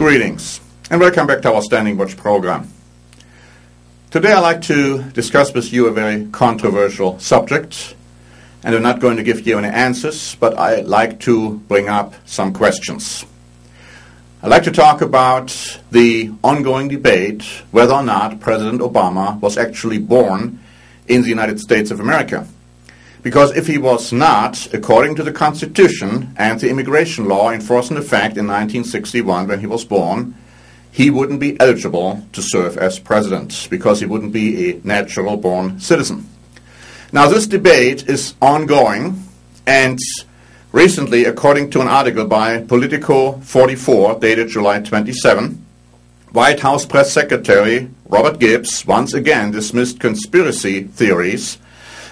Greetings and welcome back to our Standing Watch program. Today I'd like to discuss with you a very controversial subject, and I'm not going to give you any answers, but I'd like to bring up some questions. I'd like to talk about the ongoing debate whether or not President Obama was actually born in the United States of America. Because if he was not, according to the Constitution and the immigration law in force and effect in 1961 when he was born, he wouldn't be eligible to serve as president because he wouldn't be a natural-born citizen. Now, this debate is ongoing, and recently, according to an article by Politico 44, dated July 27, White House Press Secretary Robert Gibbs once again dismissed conspiracy theories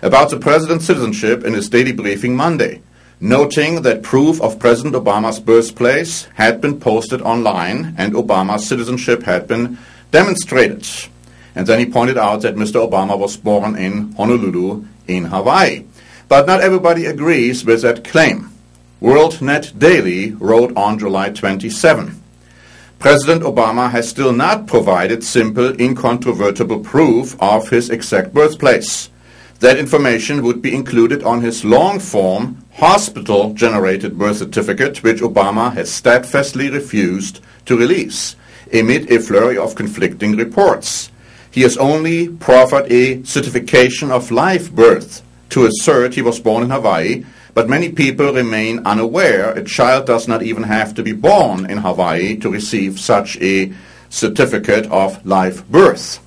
about the president's citizenship in his daily briefing Monday, noting that proof of President Obama's birthplace had been posted online and Obama's citizenship had been demonstrated. And then he pointed out that Mr. Obama was born in Honolulu in Hawaii. But not everybody agrees with that claim. WorldNet Daily wrote on July 27, President Obama has still not provided simple, incontrovertible proof of his exact birthplace. That information would be included on his long-form, hospital-generated birth certificate, which Obama has steadfastly refused to release, amid a flurry of conflicting reports. He has only proffered a certification of live birth to assert he was born in Hawaii, but many people remain unaware a child does not even have to be born in Hawaii to receive such a certificate of live birth.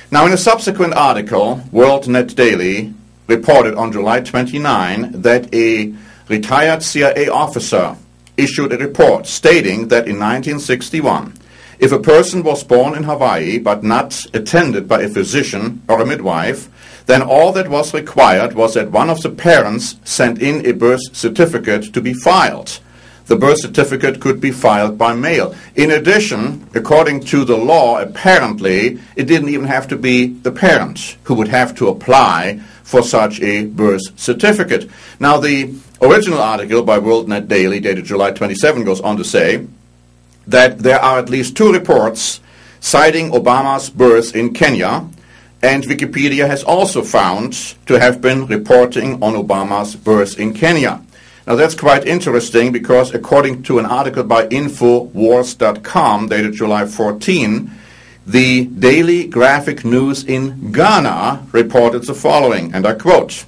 Now, in a subsequent article, WorldNet Daily reported on July 29 that a retired CIA officer issued a report stating that in 1961, if a person was born in Hawaii but not attended by a physician or a midwife, then all that was required was that one of the parents sent in a birth certificate to be filed. The birth certificate could be filed by mail. In addition, according to the law, apparently, it didn't even have to be the parent who would have to apply for such a birth certificate. Now, the original article by WorldNet Daily, dated July 27, goes on to say that there are at least 2 reports citing Obama's birth in Kenya, and Wikipedia has also found to have been reporting on Obama's birth in Kenya. Now, that's quite interesting because according to an article by Infowars.com dated July 14, the Daily Graphic News in Ghana reported the following, and I quote,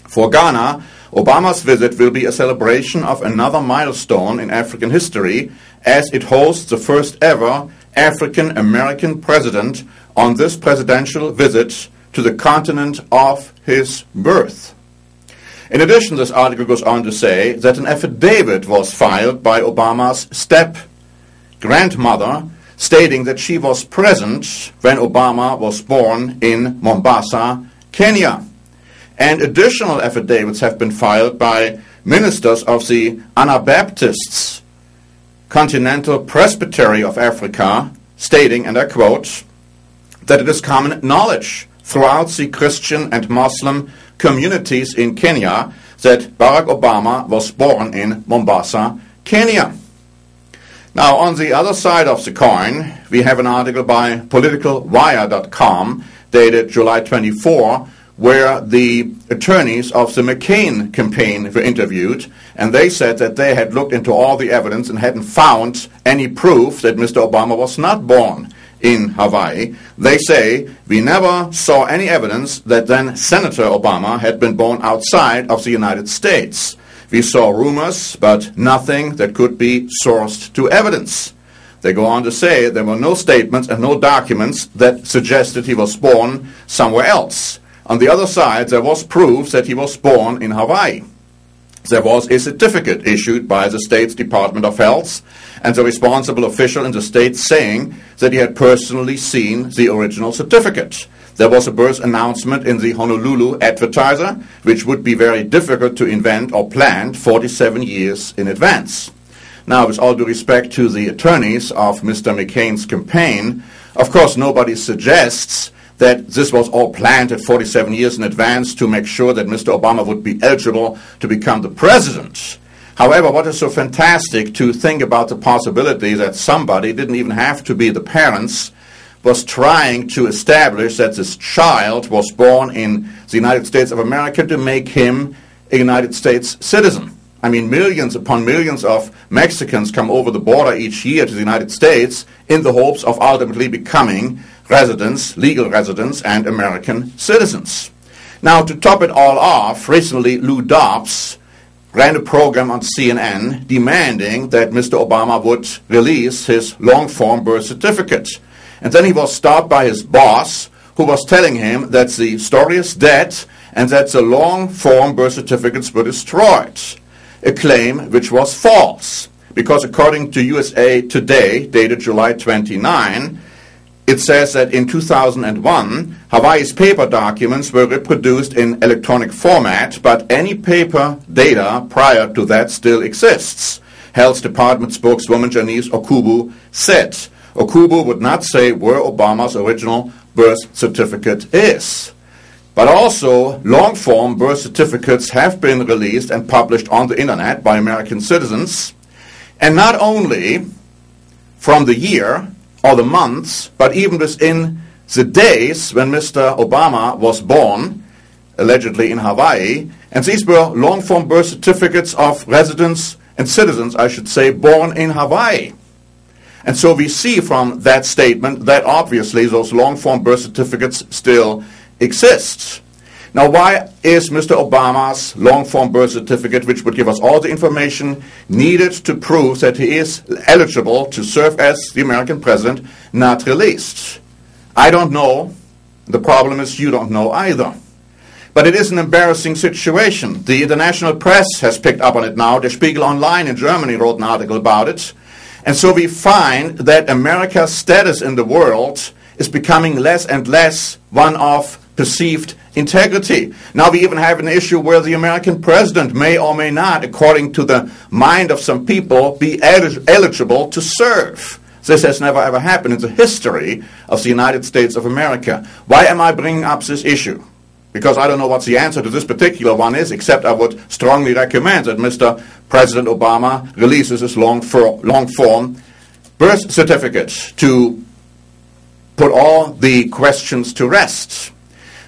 "For Ghana, Obama's visit will be a celebration of another milestone in African history as it hosts the first ever African-American president on this presidential visit to the continent of his birth." In addition, this article goes on to say that an affidavit was filed by Obama's step-grandmother stating that she was present when Obama was born in Mombasa, Kenya. And additional affidavits have been filed by ministers of the Anabaptists Continental Presbytery of Africa stating, and I quote, that it is common knowledge throughout the Christian and Muslim communities in Kenya that Barack Obama was born in Mombasa, Kenya. Now, on the other side of the coin, we have an article by politicalwire.com dated July 24, where the attorneys of the McCain campaign were interviewed, and they said that they had looked into all the evidence and hadn't found any proof that Mr. Obama was not born in Hawaii. They say, "We never saw any evidence that then Senator Obama had been born outside of the United States. We saw rumors, but nothing that could be sourced to evidence." They go on to say there were no statements and no documents that suggested he was born somewhere else. On the other side, there was proof that he was born in Hawaii. There was a certificate issued by the state's Department of Health and the responsible official in the state saying that he had personally seen the original certificate. There was a birth announcement in the Honolulu Advertiser, which would be very difficult to invent or plan 47 years in advance. Now, with all due respect to the attorneys of Mr. McCain's campaign, of course nobody suggests that this was all planned at 47 years in advance to make sure that Mr. Obama would be eligible to become the president. However, what is so fantastic to think about the possibility that somebody, didn't even have to be the parents, was trying to establish that this child was born in the United States of America to make him a United States citizen. I mean, millions upon millions of Mexicans come over the border each year to the United States in the hopes of ultimately becoming residents, legal residents, and American citizens. Now, to top it all off, recently Lou Dobbs ran a program on CNN demanding that Mr. Obama would release his long-form birth certificate. And then he was stopped by his boss, who was telling him that the story is dead and that the long-form birth certificates were destroyed. A claim which was false, because according to USA Today, dated July 29, it says that in 2001, Hawaii's paper documents were reproduced in electronic format, but any paper data prior to that still exists. Health Department spokeswoman Janice Okubu said. Okubu would not say where Obama's original birth certificate is. But also, long-form birth certificates have been released and published on the internet by American citizens. And not only from the year or the months, but even within the days when Mr. Obama was born, allegedly in Hawaii. And these were long-form birth certificates of residents and citizens, I should say, born in Hawaii. And so we see from that statement that obviously those long-form birth certificates still exist. Now, why is Mr. Obama's long-form birth certificate, which would give us all the information needed to prove that he is eligible to serve as the American president, not released? I don't know. The problem is you don't know either. But it is an embarrassing situation. The international press has picked up on it now. Der Spiegel Online in Germany wrote an article about it. And so we find that America's status in the world is becoming less and less one of perceived integrity. Now we even have an issue where the American president may or may not, according to the mind of some people, be eligible to serve. This has never ever happened in the history of the United States of America. Why am I bringing up this issue? Because I don't know what the answer to this particular one is, except I would strongly recommend that Mr. President Obama releases his long-form birth certificate to put all the questions to rest.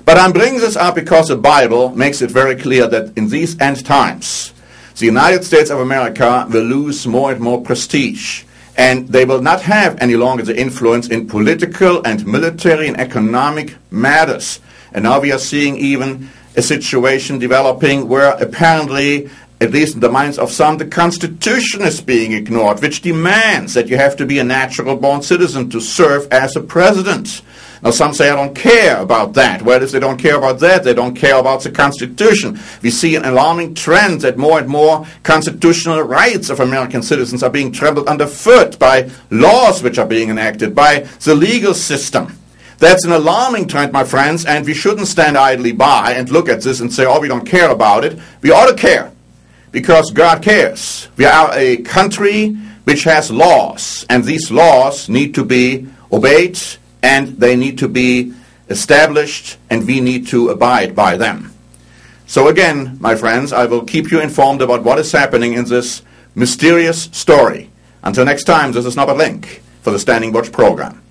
But I'm bringing this up because the Bible makes it very clear that in these end times, the United States of America will lose more and more prestige. And they will not have any longer the influence in political and military and economic matters. And now we are seeing even a situation developing where apparently, at least in the minds of some, the Constitution is being ignored, which demands that you have to be a natural-born citizen to serve as a president. Now, some say, I don't care about that. Well, if they don't care about that, they don't care about the Constitution. We see an alarming trend that more and more constitutional rights of American citizens are being trampled underfoot by laws which are being enacted, by the legal system. That's an alarming trend, my friends, and we shouldn't stand idly by and look at this and say, oh, we don't care about it. We ought to care, because God cares. We are a country which has laws, and these laws need to be obeyed, and they need to be established, and we need to abide by them. So again, my friends, I will keep you informed about what is happening in this mysterious story. Until next time, this is Norbert Link for the Standing Watch program.